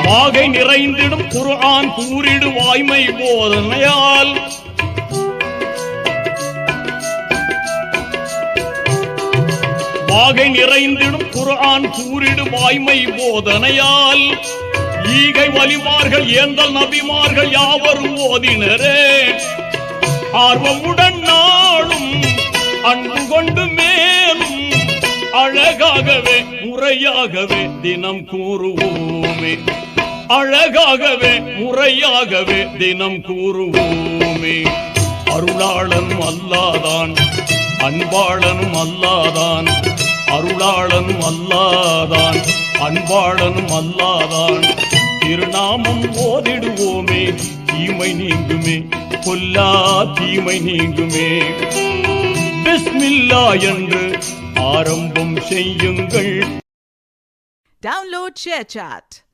வாகை நிறைந்திடும் குர்ஆன் கூறிடு வாய்மை போதனையால் வாகை நிறைந்திடும் குர்ஆன் கூறிடு வாய்மை போதனையால் ஈகை வலிமார்கள் ஏந்தல் நபிமார்கள் யாவரும் ஓதினரே ஆர்வமுடன் நாளும் அன்பு கொண்டு மேலும் அழகாகவே முறையாகவே தினம் கூறுவோமே அழகாகவே முறையாகவே தினம் கூறுவோமே அருளாளனும் அல்லாதான் அன்பாளனும் அல்லாதான் அருளாளனும் அல்லாதான் அன்பாளனும் அல்லாதான் திருநாமம் ஓதிடுவோமே தீமை நீங்குமே கொல்லா தீமை நீங்குமே பிஸ்மில்லா என்று ஆரம்பம் செய்யுங்கள். Download ShareChat.